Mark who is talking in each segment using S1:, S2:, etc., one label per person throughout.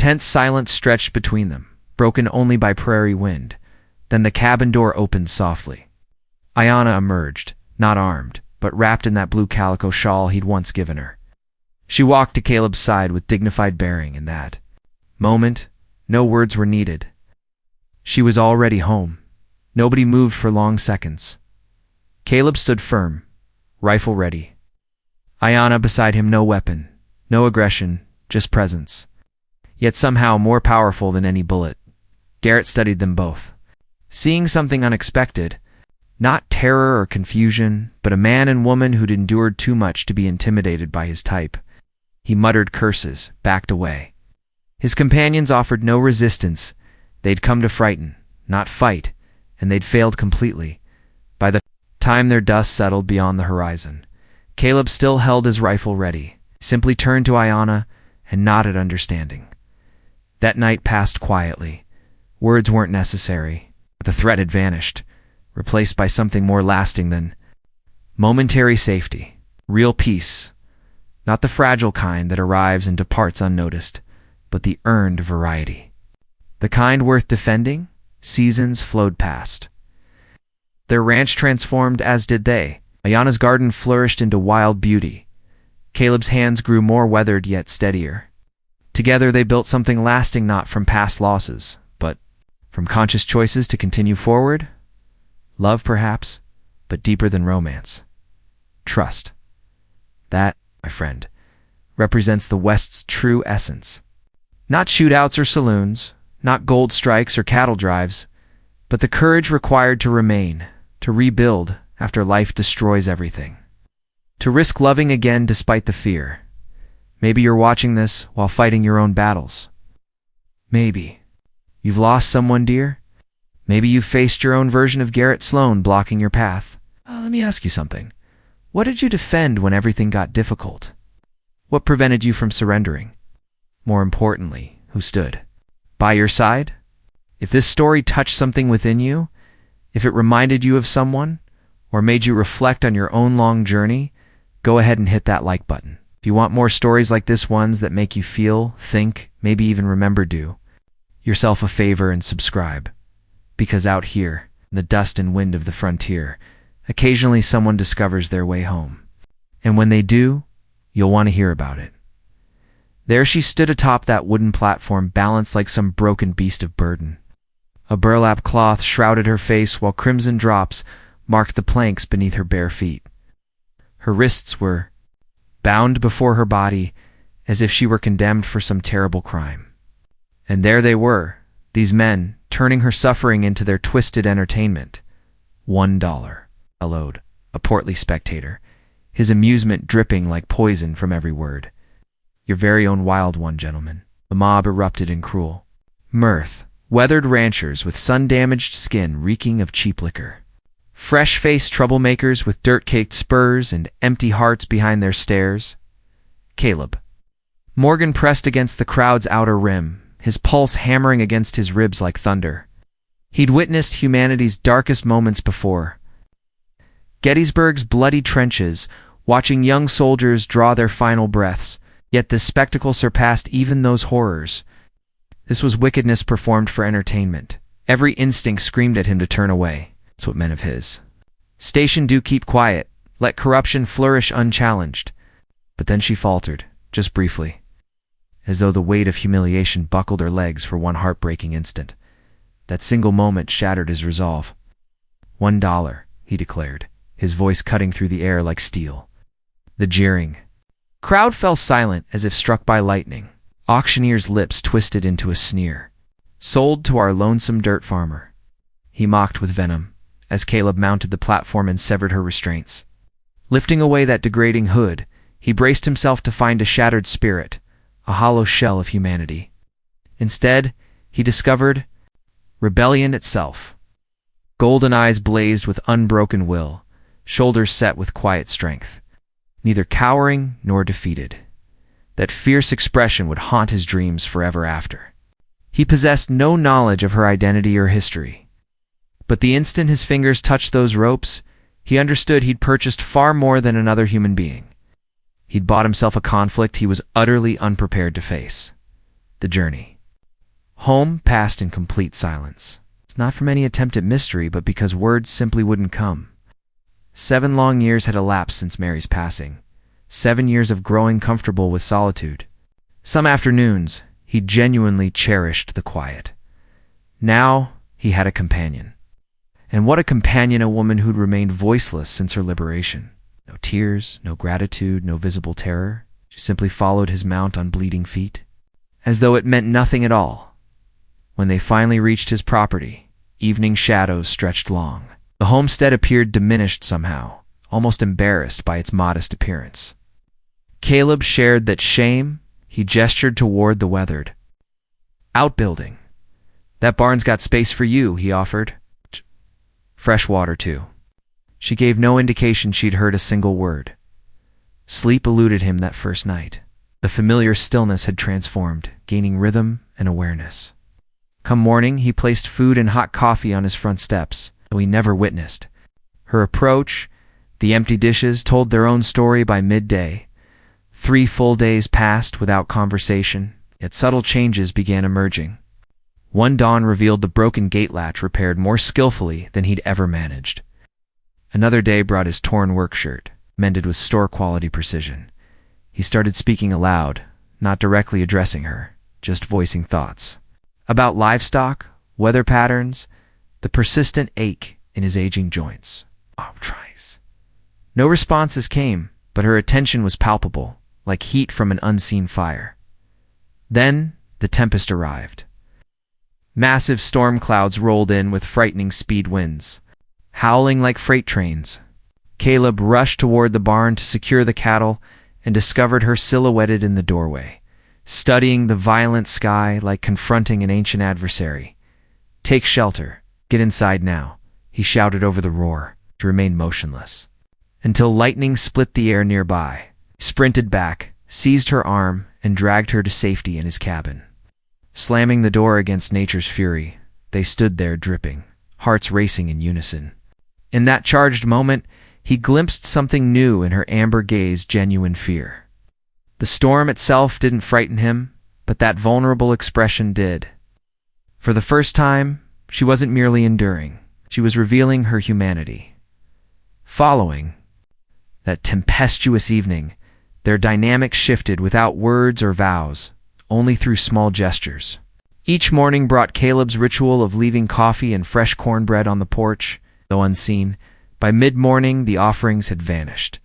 S1: Tense silence stretched between them, broken only by prairie wind. Then the cabin door opened softly. Ayanna emerged, not armed, but wrapped in that blue calico shawl he'd once given her. She walked to Caleb's side with dignified bearing. In that moment, no words were needed. She was already home. Nobody moved for long seconds. Caleb stood firm, rifle ready. Ayanna beside him, no weapon, no aggression, just presence. Yet somehow more powerful than any bullet. Garrett studied them both, seeing something unexpected. Not terror or confusion, but a man and woman who'd endured too much to be intimidated by his type. He muttered curses, backed away. His companions offered no resistance. They'd come to frighten, not fight, and they'd failed completely. By the time their dust settled beyond the horizon, Caleb still held his rifle ready, simply turned to Ayanna and nodded understanding. That night passed quietly. Words weren't necessary. The threat had vanished, replaced by something more lasting than momentary safety, real peace. Not the fragile kind that arrives and departs unnoticed, but the earned variety. The kind worth defending. Seasons flowed past. Their ranch transformed, as did they. Ayanna's garden flourished into wild beauty. Caleb's hands grew more weathered yet steadier. Together they built something lasting, not from past losses, but from conscious choices to continue forward. Love, perhaps, but deeper than romance. Trust. That, my friend, represents the West's true essence. Not shootouts or saloons, not gold strikes or cattle drives, but the courage required to remain, to rebuild after life destroys everything. To risk loving again despite the fear. Maybe you're watching this while fighting your own battles. Maybe you've lost someone dear. Maybe you've faced your own version of Garrett Sloan blocking your path. Let me ask you something. What did you defend when everything got difficult? What prevented you from surrendering? More importantly, who stood by your side? If this story touched something within you, if it reminded you of someone, or made you reflect on your own long journey, go ahead and hit that like button. If you want more stories like this, ones that make you feel, think, maybe even remember, do yourself a favor and subscribe. Because out here, in the dust and wind of the frontier, occasionally someone discovers their way home. And when they do, you'll want to hear about it. There she stood atop that wooden platform, balanced like some broken beast of burden. A burlap cloth shrouded her face, while crimson drops marked the planks beneath her bare feet. Her wrists were bound before her body, as if she were condemned for some terrible crime. And there they were, these men, turning her suffering into their twisted entertainment. $1, bellowed a portly spectator, his amusement dripping like poison from every word. Your very own wild one, gentlemen. The mob erupted in cruel mirth. Weathered ranchers with sun-damaged skin reeking of cheap liquor. Fresh-faced troublemakers with dirt-caked spurs and empty hearts behind their stares. Caleb. Morgan pressed against the crowd's outer rim, his pulse hammering against his ribs like thunder. He'd witnessed humanity's darkest moments before. Gettysburg's bloody trenches, watching young soldiers draw their final breaths, yet this spectacle surpassed even those horrors. This was wickedness performed for entertainment. Every instinct screamed at him to turn away. That's what men of his station do: keep quiet, let corruption flourish unchallenged. But then she faltered, just briefly, as though the weight of humiliation buckled her legs for one heartbreaking instant. That single moment shattered his resolve. $1, he declared, his voice cutting through the air like steel. The jeering crowd fell silent as if struck by lightning. Auctioneer's lips twisted into a sneer. Sold to our lonesome dirt farmer, he mocked with venom, as Caleb mounted the platform and severed her restraints. Lifting away that degrading hood, he braced himself to find a shattered spirit, a hollow shell of humanity. Instead, he discovered rebellion itself. Golden eyes blazed with unbroken will, shoulders set with quiet strength, neither cowering nor defeated. That fierce expression would haunt his dreams forever after. He possessed no knowledge of her identity or history. But the instant his fingers touched those ropes, he understood he'd purchased far more than another human being. He'd bought himself a conflict he was utterly unprepared to face. The journey. Home passed in complete silence. It's not from any attempt at mystery, but because words simply wouldn't come. 7 long years had elapsed since Mary's passing. 7 years of growing comfortable with solitude. Some afternoons, he genuinely cherished the quiet. Now, he had a companion. And what a companion, a woman who'd remained voiceless since her liberation. No tears, no gratitude, no visible terror. She simply followed his mount on bleeding feet, as though it meant nothing at all. When they finally reached his property, evening shadows stretched long. The homestead appeared diminished somehow, almost embarrassed by its modest appearance. Caleb shared that shame. He gestured toward the weathered outbuilding. "That barn's got space for you," he offered. "Fresh water, too." She gave no indication she'd heard a single word. Sleep eluded him that first night. The familiar stillness had transformed, gaining rhythm and awareness. Come morning, he placed food and hot coffee on his front steps, though he never witnessed. Her approach, the empty dishes, told their own story by midday. 3 full days passed without conversation, yet subtle changes began emerging. One dawn revealed the broken gate latch repaired more skillfully than he'd ever managed. Another day brought his torn work shirt, mended with store-quality precision. He started speaking aloud, not directly addressing her, just voicing thoughts. About livestock, weather patterns, the persistent ache in his aging joints. Oh, tries. No responses came, but her attention was palpable, like heat from an unseen fire. Then the tempest arrived. Massive storm clouds rolled in with frightening speed winds, howling like freight trains. Caleb rushed toward the barn to secure the cattle and discovered her silhouetted in the doorway, studying the violent sky like confronting an ancient adversary. "Take shelter. Get inside now," he shouted over the roar, to remain motionless. Until lightning split the air nearby. He sprinted back, seized her arm, and dragged her to safety in his cabin. Slamming the door against nature's fury, they stood there dripping, hearts racing in unison. In that charged moment, he glimpsed something new in her amber gaze, genuine fear. The storm itself didn't frighten him, but that vulnerable expression did. For the first time, she wasn't merely enduring. She was revealing her humanity. Following that tempestuous evening, their dynamic shifted without words or vows, only through small gestures. Each morning brought Caleb's ritual of leaving coffee and fresh cornbread on the porch, though unseen. By mid-morning, the offerings had vanished.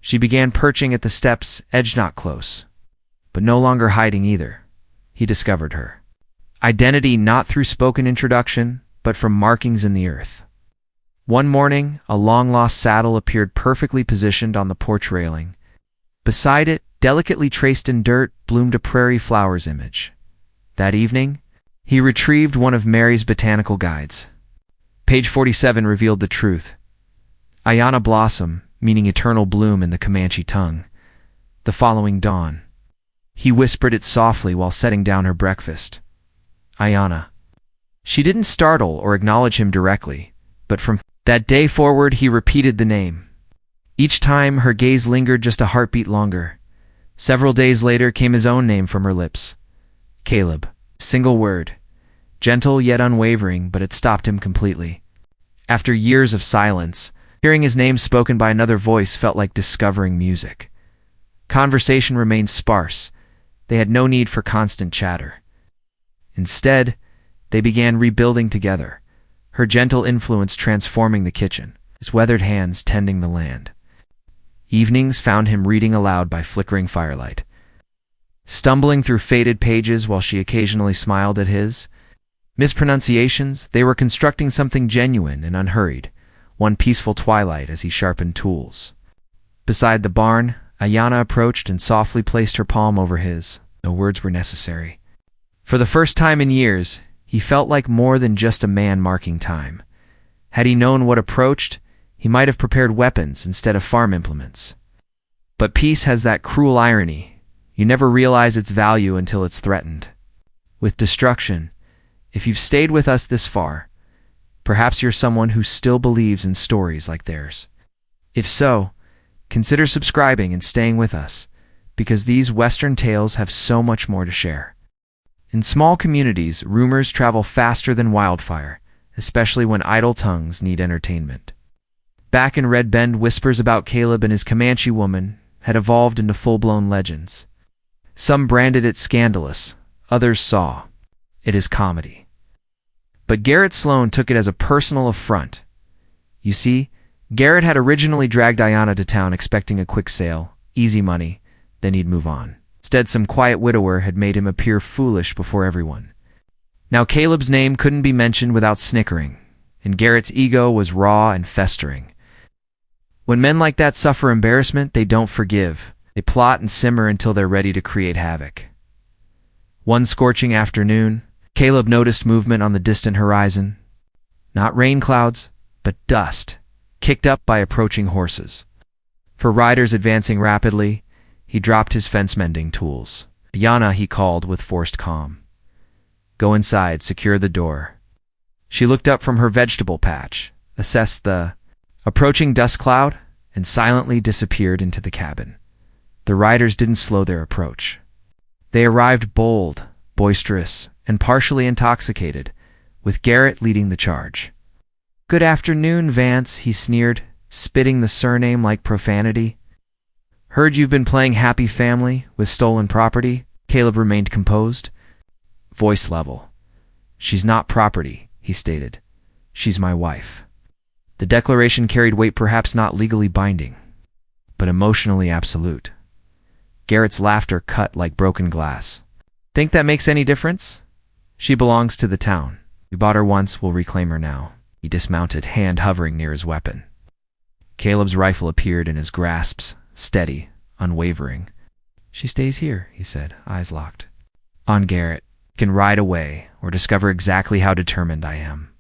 S1: She began perching at the steps, edged not close, but no longer hiding either. He discovered her identity not through spoken introduction, but from markings in the earth. One morning, a long-lost saddle appeared perfectly positioned on the porch railing. Beside it, delicately traced in dirt, bloomed a prairie flower's image. That evening, he retrieved one of Mary's botanical guides. Page 47 revealed the truth. Ayana blossom, meaning eternal bloom in the Comanche tongue. The following dawn, he whispered it softly while setting down her breakfast. Ayana. She didn't startle or acknowledge him directly, but from that day forward he repeated the name. Each time her gaze lingered just a heartbeat longer. Several days later came his own name from her lips. Caleb. Single word. Gentle yet unwavering, but it stopped him completely. After years of silence, hearing his name spoken by another voice felt like discovering music. Conversation remained sparse. They had no need for constant chatter. Instead, they began rebuilding together, her gentle influence transforming the kitchen, his weathered hands tending the land. Evenings found him reading aloud by flickering firelight, stumbling through faded pages while she occasionally smiled at his mispronunciations. They were constructing something genuine and unhurried, one peaceful twilight as he sharpened tools. Beside the barn, Ayana approached and softly placed her palm over his. No words were necessary. For the first time in years, he felt like more than just a man marking time. Had he known what approached, he might have prepared weapons instead of farm implements. But peace has that cruel irony. You never realize its value until it's threatened with destruction. If you've stayed with us this far, perhaps you're someone who still believes in stories like theirs. If so, consider subscribing and staying with us, because these Western tales have so much more to share. In small communities, rumors travel faster than wildfire, especially when idle tongues need entertainment. Back in Red Bend, whispers about Caleb and his Comanche woman had evolved into full-blown legends. Some branded it scandalous, others saw it as comedy. But Garrett Sloan took it as a personal affront. You see, Garrett had originally dragged Ayanna to town expecting a quick sale, easy money, then he'd move on. Instead, some quiet widower had made him appear foolish before everyone. Now Caleb's name couldn't be mentioned without snickering, and Garrett's ego was raw and festering. When men like that suffer embarrassment, they don't forgive. They plot and simmer until they're ready to create havoc. One scorching afternoon, Caleb noticed movement on the distant horizon. Not rain clouds, but dust, kicked up by approaching horses. For riders advancing rapidly, he dropped his fence-mending tools. Ayanna, he called with forced calm. Go inside, secure the door. She looked up from her vegetable patch, assessed the approaching dust cloud, and silently disappeared into the cabin. The riders didn't slow their approach. They arrived bold, boisterous, and partially intoxicated, with Garrett leading the charge. Good afternoon, Vance, he sneered, spitting the surname like profanity. Heard you've been playing happy family with stolen property? Caleb remained composed. Voice level. She's not property, he stated. She's my wife. The declaration carried weight, perhaps not legally binding, but emotionally absolute. Garrett's laughter cut like broken glass. Think that makes any difference? She belongs to the town. We bought her once, we'll reclaim her now. He dismounted, hand hovering near his weapon. Caleb's rifle appeared in his grasps, steady, unwavering. She stays here, he said, eyes locked. On Garrett. Can ride away or discover exactly how determined I am.